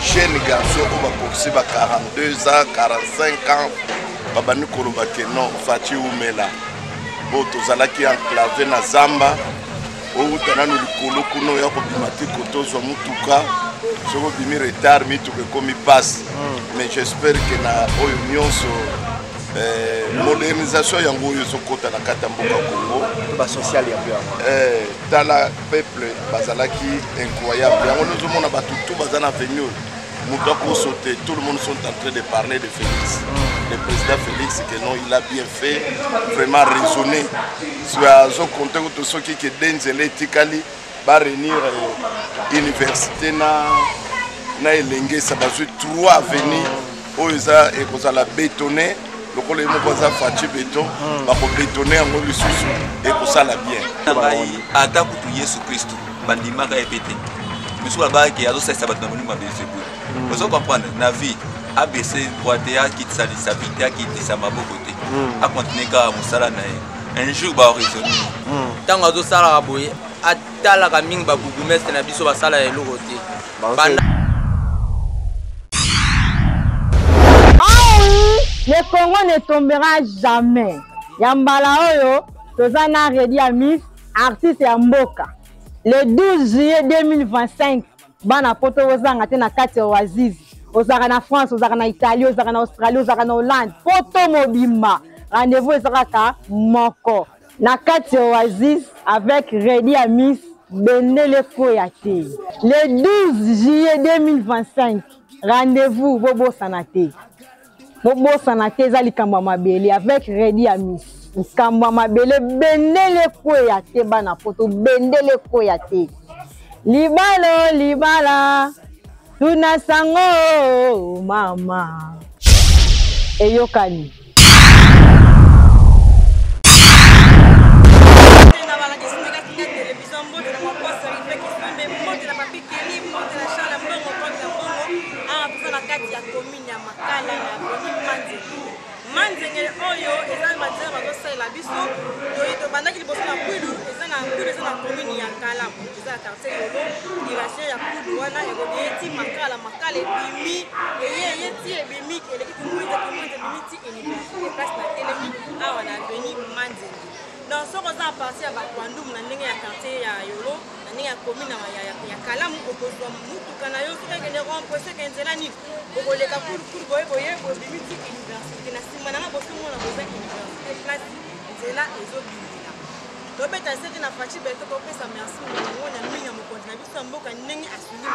jeune garçon qui va poursuivre 42 ans, 45 ans. Babani Kolobake non, Fati Oumela. Bon, tozalaki enclavé na Zamba. Ou tananu likolo kuno ya kobimati koto zo mutuka. Soko bimi retard mituke komi passe. Mais j'espère que na oyo nyonso modernisation yango yo sokota na kata mboka Congo. Ba social ya bien. Dans la peuple bazalaki incroyable. Yango nous mona batutu bazana venu. Moutako sauté, tout le monde sont en train de parler de Félix. Le président Félix, que non, il a bien fait, vraiment raisonné. Si on compte tout ce qui est Denzele Tikali, va réunir l'université na Elenge, ça va jouer 3 avenues, où ils ont la bétonné, le coup les mots ça fait béton, va bétonner en haut le sous et pour ça la bien. Ata kutu Yesu Christ, bandima ka epete. Monsieur là-bas qui a aussi ça va dans le monde de vous comprendre la vie ABC droitéa qui sa vie qui sa mabo côté a continuer ka musala na un jour ba raisonner tant azo sala boye atala ka mingi ba bougumestre na biso ba sala elo côté banda. Le Congo ne tombera jamais. Yambala oyo tozana Redi Amis artiste ya mboka. Le 12 juillet 2025, bana poto ozanga te na kati Oasis. Ozaka na France, ozaka na Italie, ozaka na Australie, ozaka na Hollande. Poto mobimba. Rendez-vous ezaka moko. Na kati Oasis avec Redi Amis Benele Koyate. Le 12 juillet 2025, rendez-vous Bobo Sanate. Bobo Sanate za likambo mabele avec Redi Amis. Kamba mabele Benele Koyate bana poto Benele Koyate. Libalo libala tuna sango mama eyokani Manzengele oyo eza mazera bazosala biso to bandaki liboso na kwilu eza na commune ya Kalamu eza quartier yolo dirashe ya kudu wana erodeti makala ebimi eyeti ebimi eleki kumwita bimiti université place na telemi awa na avenue Manzengele dans ce qu'on a passé à Bakwandoum na ndenge ya quartier ya yolo na ndenge ya commune ya Kalamu okozwa mutuka na yo soki ekende remplacer kenzela nini okoleka kuru boye bimiti université na nsima nanga bosomona boza université place nzela ezobimela tobeta sete na faci beto topesa merci mongona mingi ya mokonzi na biso ya mboka ndenge asungi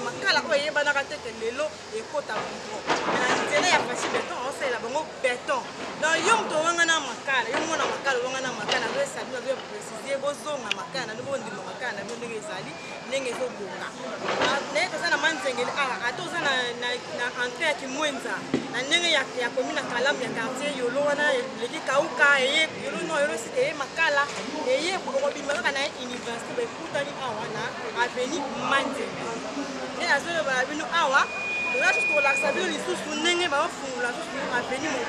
makala oyo eyebanaka tete lelo ekota buto na nzela ya faci beto aosalela bango beton donc yo moto owanga na makala yo mona makala owanga na makala azoesa bino azoeprécise bozonga makala na bino bondima makala na bino ndenge ezali ndenge ezobonga naye toza na Manzengele ata oza na entrée ya Kimwenza na ndenge ya commune ya Kalamu ya quartier yolo wana eleki kauka eye yolo no yolo site eye makala eye okobima kaka na université bekutani awa na avenue Manzengele nde azoyeba na bino awa toza susu kolakisa bino lisusu ndenge baofungula susu avenue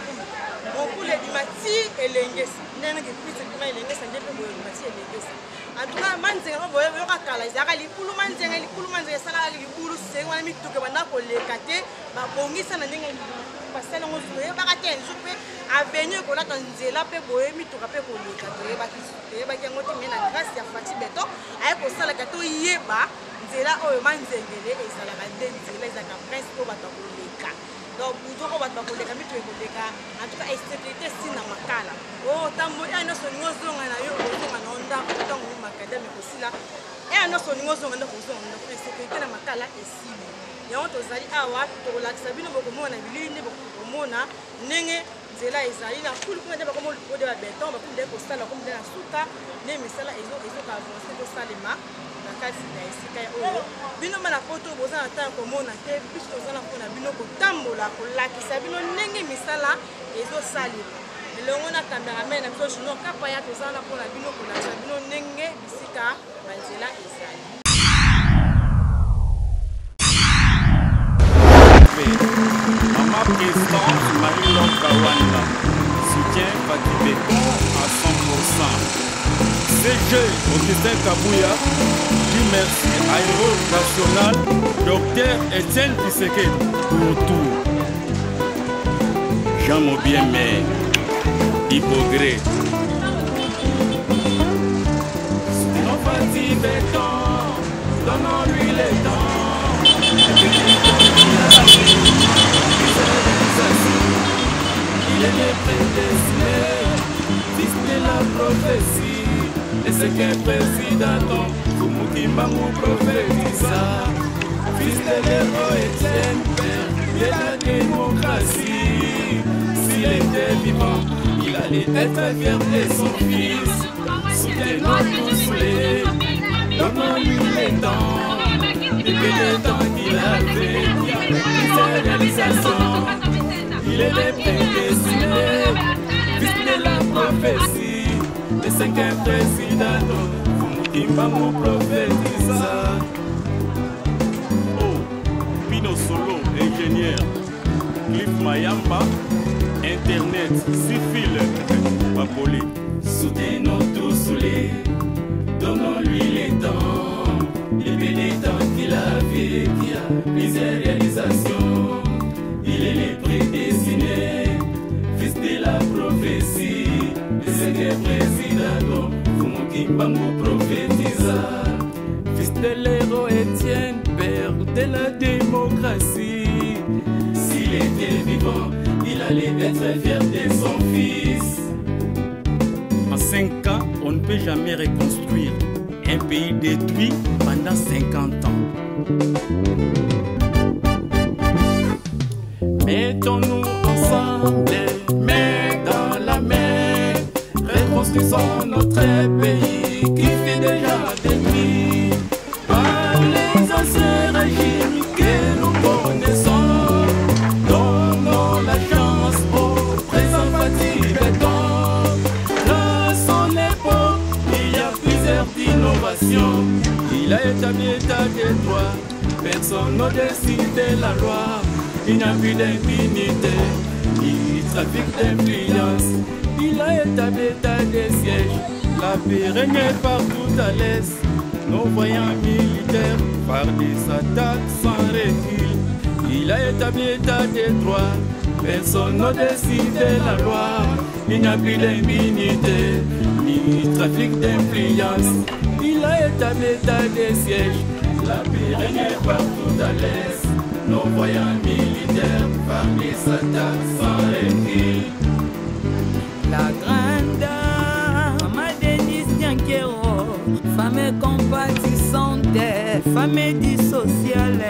Mokulu ebima ti elengesi ndenge kepisi ebima elengesa nde mpe boye ebima ti elengesa en tout cas Manzengele boye yoka kala ezalaka likulu Manzengele esalaka libulu sengo wana mituka banda koleka te babongisa na ndenge basala ngo toyebaka te nzu mpe avenue ekolata nzela mpe boye mituka mpe koleka toyebaki yango te me na grâce ya Fati Beto aye kosalaka toyeba nzela oyo Manzengele ezalaka nde nzela ezalaka prince po bato koleka donc buzoko bato bakoleka mituka ekoleka en tout cas esécurité si na makala otambo ya nyonso olingi ozonga na yo ozonga na ondako ntango makadame kosila ya nyonso olingi ozonga ndako ozonga ndako esécurité na makala esili yango tozali awa tokolakisa bino bokomona bilili nde bokomona ndenge nzela ezali na kulu kuna nde bakoma ode ba beton bakulu nde kosala bakomi nde na suka nde misala ezoka avance kosalema na kati na esika oyo bino mana poto boza na ntango komona te biso toza na mpona bino kotambola kolakisa bino ndenge misala ezosalema elongo na cameraman na biso juno kapa ya toza na mpona bino kolakisa bino ndenge bisika banzela ezali. Maman présidente Marie-Laure Kawanda soutient Fati Beto à 100%. CG Augustin Kabouya, dit merci à Héros National, Dr Etienne Tshisekedi pour tout. Jean Mobiemé, Hypogré. Non fatigue béton, donnons-lui les temps. Il est le prédestiné, fils de la prophétie. Et ce qu'un président, Fumukimba nous prophétisa. Fils de l'héros Etienne, père de la démocratie. S'il était vivant, il allait être fier de son fils. Soutenons tous les, donnons-lui les temps. Depuis le temps qu'il avait, sa réalisation. Il est le prédestiné, fils de la prophétie. Le cinquième président, Fumukimba nous prophétisa. Oh, Pino Solo, ingénieur. Cliff Mayamba, Internet, Sifil, Papoli. Soutenons tous les, donnons-lui les temps. Depuis les temps qu'il a fait, qui a plusieurs réalisations. Il est le prédestiné, fils de la prophétie. Le secret président, Fumukimba nous prophétisa. Fils de l'héros Etienne, père de la démocratie. S'il était vivant, il allait être fier de son fils. En 5 ans, on ne peut jamais reconstruire un pays détruit pendant 50 ans. Mettons-nous ensemble, main dans la main, reconstruisons notre pays qui fait déjà des nuits par les anciens régimes que nous connaissons. Donnons la chance au présent Fatih Béton. Dans son époque, il y a plusieurs innovations. Il a établi l'état des droits, personne n'au-dessus de la loi. Il n'y a plus d'impunité, ni trafic d'influence. Il a établi l'état des sièges, la paix règne partout à l'est. Nos voyants militaires par des attaques sans recul. Il a établi l'état des droits, personne n'au-dessus de la loi. Il n'y a plus d'impunité, ni trafic d'influence. Il a établi l'état des sièges, la paix règne partout à l'est. Nos voyants militaires par les attaques sans recul. La grande dame, Maman Denise Nyankero, femme compatissante, femme dissociale.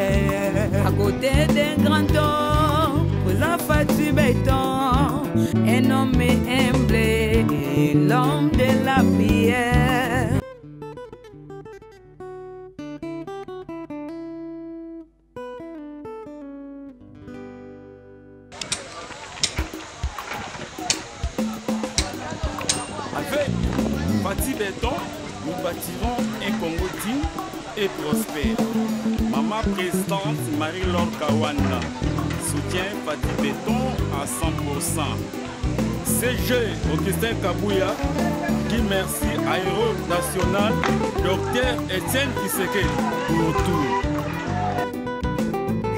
À côté d'un grand homme, vous en faites du béton, un homme humble, l'homme de la prière. Avec Fatih Béton, nous bâtirons un Congo digne et prospère. Maman présidente Marie-Laure Kawana soutient Fatih Béton à 100%. CG Augustin Kabouya dit merci à Héros National, Dr Etienne Tshisekedi pour tout.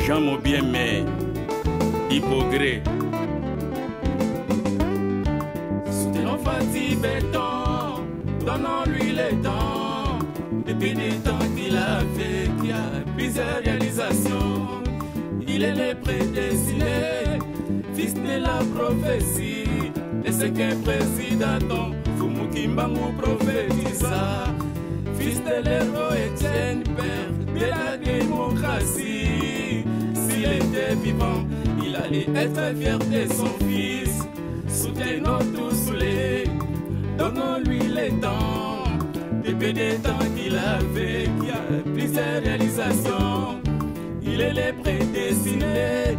Jean Mobiemé, Hypogré. Soutenons Fatih Béton, donnons-lui les temps. Depuis des temps qu'il a fait, qu'il a plusieurs réalisations. Il est le prédestiné, fils de la prophétie. Et ce qu'un président, Fumukimba nous prophétisa. Fils de l'héros Etienne, père de la démocratie. S'il était vivant, il allait être fier de son fils. Soutenons tous les, donnons-lui les temps. Depuis des temps qu'il a fait, qu'il a plusieurs réalisations. Il est le prédestiné,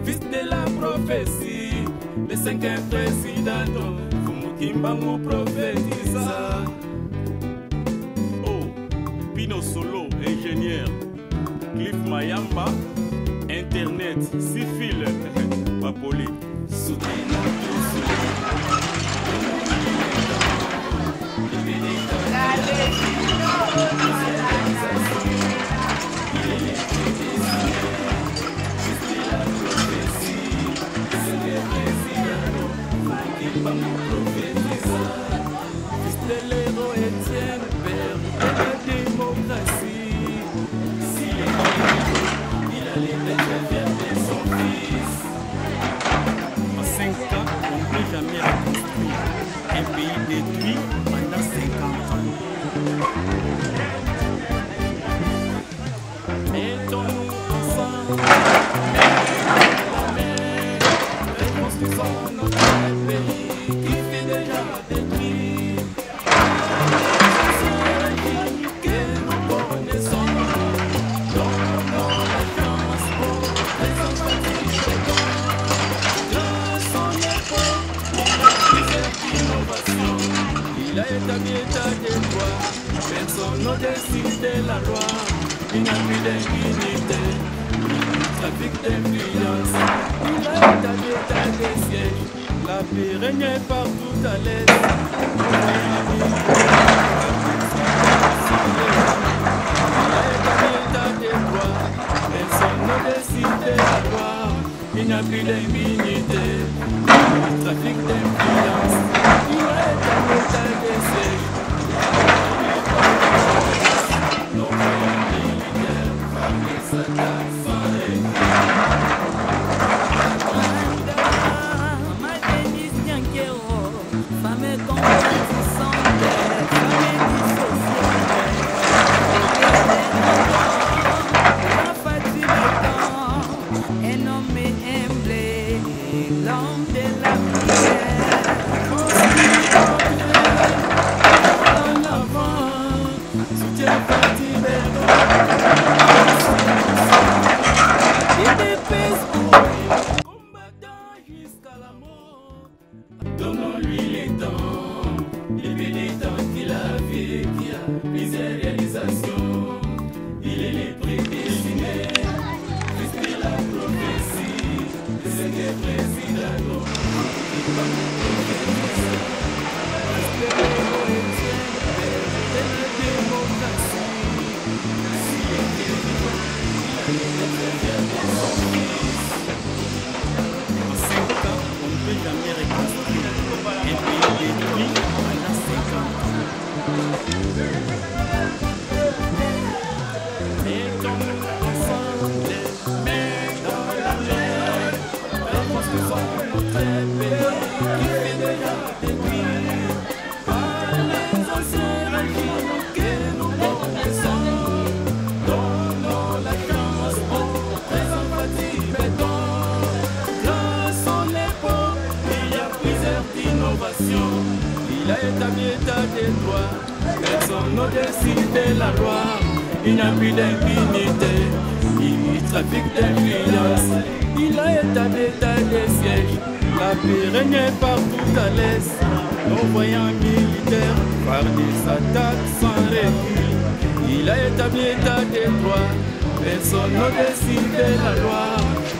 fils de la prophétie. Le cinquième président, Fumukimba nous prophétisa. Oh, Pino Solo, ingénieur. Cliff Mayamba, Internet, Sifil, Papoli. Soutenons tous les, donnons-lui les temps. Depuis des temps décider la loi. Il n'y a plus d'impunité, trafic d'influence. Il a établi des sièges. La paix règne partout à l'est. Personne ne décide la loi. Il n'y a plus d'impunité, trafic d'influence. Il a établi des sièges. Nos frères militaires, familles, soldats, sans donnons-lui les temps, et puis les temps qu'il a fait, qui a plusieurs réalisations. Il est les prédestiné, respire la prophétie, de ce qui est président. Jamais reconstruire un pays détruit pendant 50 ans. Mettons ensemble les mains dans la mer, reconstruisons notre pays qui fait déjà des nuits. Par les anciens régimes que nous connaissons, donnons la chance aux présents petits bétons. Il a établi état des droits, personne ne décide la loi. Il n'y a plus d'impunité, il trafic d'influence. Il a établi état des sièges, la paix règne partout à l'est. Nos voyants militaires par des attaques sans recul. Il a établi état des droits, personne ne décide la loi.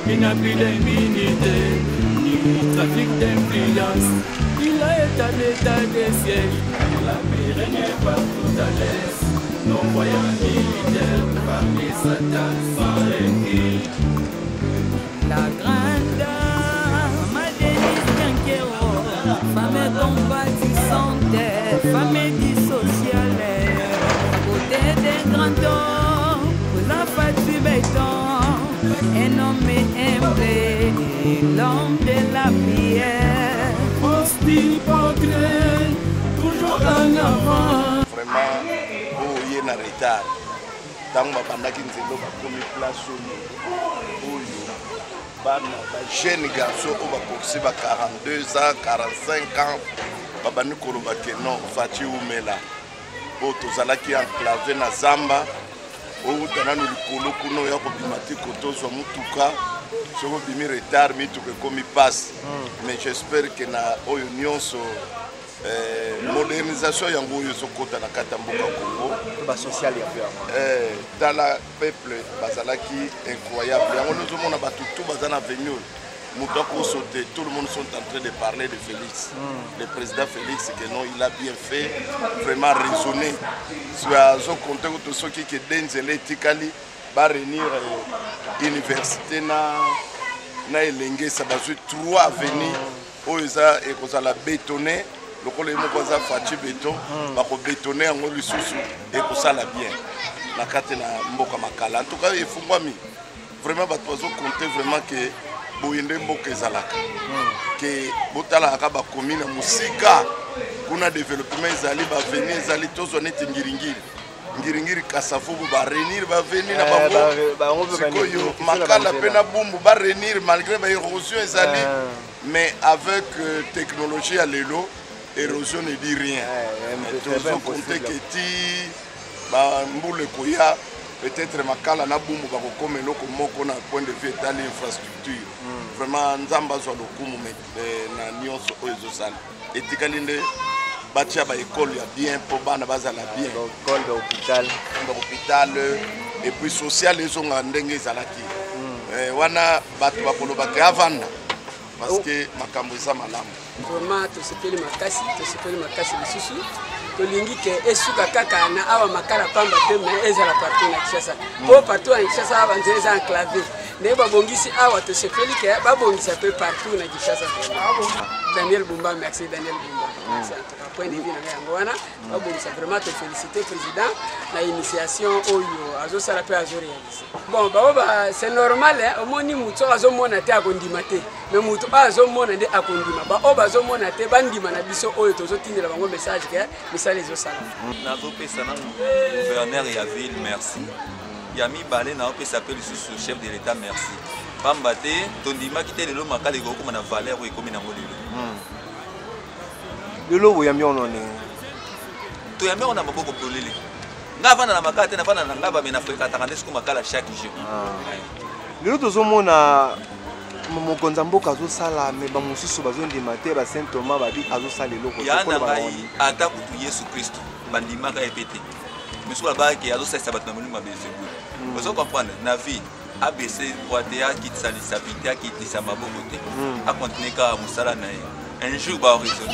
Il n'y a plus d'impunité, ni trafic d'influence. Il a établi état des sièges, la paix règne partout à l'est. Nos voyants militaires par les attaques sans recul. La grande dame, Denise Bianchero, femme compatissante, femme dissociale, côté des grands hommes, vous en faites du béton, un homme humble, l'homme de la prière. Toujours en avant. Vraiment, oh, il y a un retard. Tant que je suis venu place jeune garçon qui a 42 ans, 45 ans, babani kolobake non fati umela o tozalaki enclavé na zamba o tananu likolo kuno ya kobimati kotozwa mutuka soko bimi retard mituka ekomi passe mais j'espère que na oyo nyonso modernisation yango oyo ezokota na kati ya mboka Congo basocial ya tala peuple bazalaki incroyable yango nozomona bato tu baza na venir moto akosote tout le monde sont en train de parler de Félix le président Félix que non il a bien fait vraiment raisonné sur azokonte kuto soki ke denzele etikali barenir université na elenge sa bazwi 3 avenir oyo eza ekozala bétonné lokolo moko aza faci béton bakobétonné yango lisusu ekosala bien na kati na mboka makala en tout cas efungwami vraiment bato bazokonte vraiment ke boyende mboka ezalaka ke botalaka bakomi na mosika kuna développement ezali baveni ezali tozwa neti ngiringiri kasavubu barenir baveni na bango sikoyo makala mpe na bumbu barenir malgré baérosion ezali mais avec technologie ya lelo érosion ne dit rien tozokonte ke ti bambula ekoya peut-être makala na bumbu bakokoma eloko moko na point de vue etali infrastructure vraiment nzambe azwa lokumu na nyonso oyo ezosala etikali nde batia ba école ya bien pour bana bazala bien école de hôpital et puis social les ont ndenge ezalaki wana bato bakolobaka avanda parce que makambo eza malamu vraiment tosepeli makasi lisusu tolingi ke esuka kaka na awa makala pamba te mais ezala partout na Kinshasa po partout na Kinshasa awa nzela eza enclavé ne babongisi awa tosepeli ke babongisa pe partout na Kinshasa. Daniel Bumba, merci Daniel Bumba. C'est un point de vue na wana babongisa vraiment te féliciter président na initiation oyo azosala pe azoréaliser. Bon ba c'est normal omoni muto azomona te akondima te mais muto azomona nde akondima ba o bazomona te bandima na biso oyo tozotindela bango message ke misala ezosala. Nazopesa na gouverneur ya ville merci. Yami balé na opesa pe lisusu chef de l'état merci. Pamba te tondima kite lelo makala ekokoma na valeur ekomi na molelo. Lelo boyami onone. To yami ona maboko polele. Nga vana na makala te na vana na ngaba me na fréquenta kandesiko makala chaque jour. Lelo tozomona mokonza mboka azosala me ba mosusu bazondima te ba Saint Thomas babi azosala eloko. Yana ngai ata kutu Yesu Kristo bandimaka epete. Monsieur Abaki azosala bato na molimo mabezebu. Vous comprenez na vie ABC droitea qui salisa vite qui tisa maboko te. A continuer ka musala na un jour ba horizon.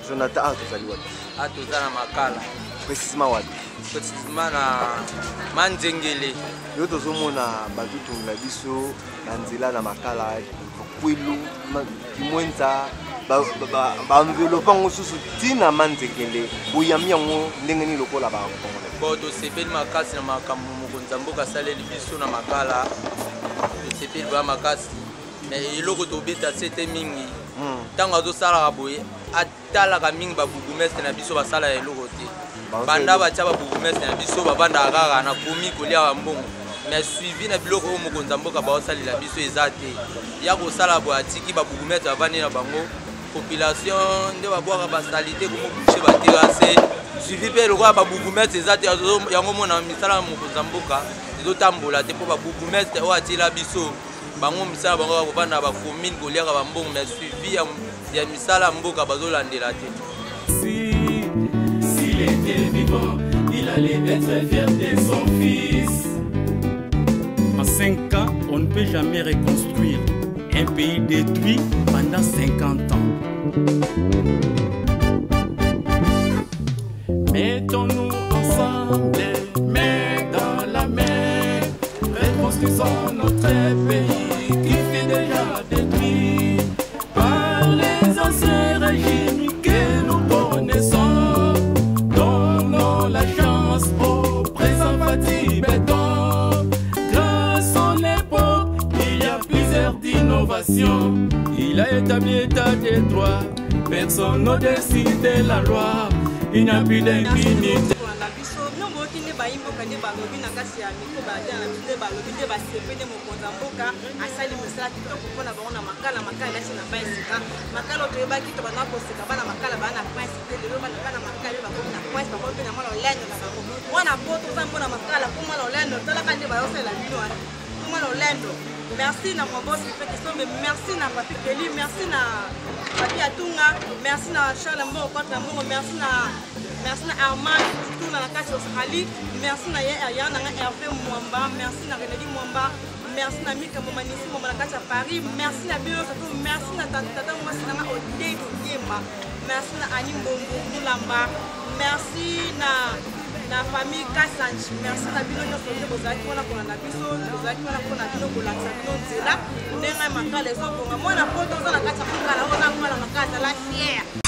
Jonathan atozali wapi? Atozala makala. Précisément wapi? Précisément na Manzengele. Yo tozomona batutu na biso na nzela na makala kwilu kimwenza ba enveloppe ngosusu tina Manzengele boyami yango ndenge ni lokola ba Congolais. Bon tosepeli makasi na makambo mokonza mboka saleli biso na makala tosepeli ba makasi mais eloko tobeta sete mingi ntango azosalaka boye atalaka mingi babugumestre na biso basala eloko te banda batya babugumestre na biso babandaka kaka na komi kolia bambongo mais suivi na biloko oyo mokonza mboka baosalela biso eza te ya kosala boye atiki babugumestre bavandi na bango population nde babwaka basalite komobushe baterase suivi mpe lokola babugumestre eza te yango mona misala ya mokonza mboka ezotambola te mpo babugumestre oyo atiela biso bango misala bango bakovanda bakomine koliaka bambongo mais suivi ya misala ya mboka bazolandela te. S'il était vivant, il allait être fier de son fils. En 5 ans, on ne peut jamais reconstruire un pays détruit pendant 50 ans. Mettons-nous ensemble, main dans la main, reconstruisons notre pays qui fut déjà détruit par les anciens régimes que nous connaissons. Donnons la chance au présent bâti béton. Grâce à l'époque, il y a plusieurs d'innovations. Il a établi état de droit, personne au-dessus de la loi. Il n'y a plus d'impunité. Merci na mon boss qui fait question, mais merci na Papi Kelly, merci na Papi Atunga, merci na Charles Mbo contre Mbo, merci na Armand tout na la case Australie, merci na Yana na Hervé Mwamba, merci na Renedi Mwamba, merci na Mika Momanisi Mwamba la case à Paris, merci na Bilo surtout, merci na Tata Mwasi na Odé Yema, merci na Annie Mbongo Mulamba, merci na famille Kassanchi, merci na bino nyonso te bozalaki wana kolanda biso bozalaki wana mpona bino kolakisa bino nzela ndenge makala ezokonga mwana poto oza na kati ya kokala oyo na mwana makala azala fiere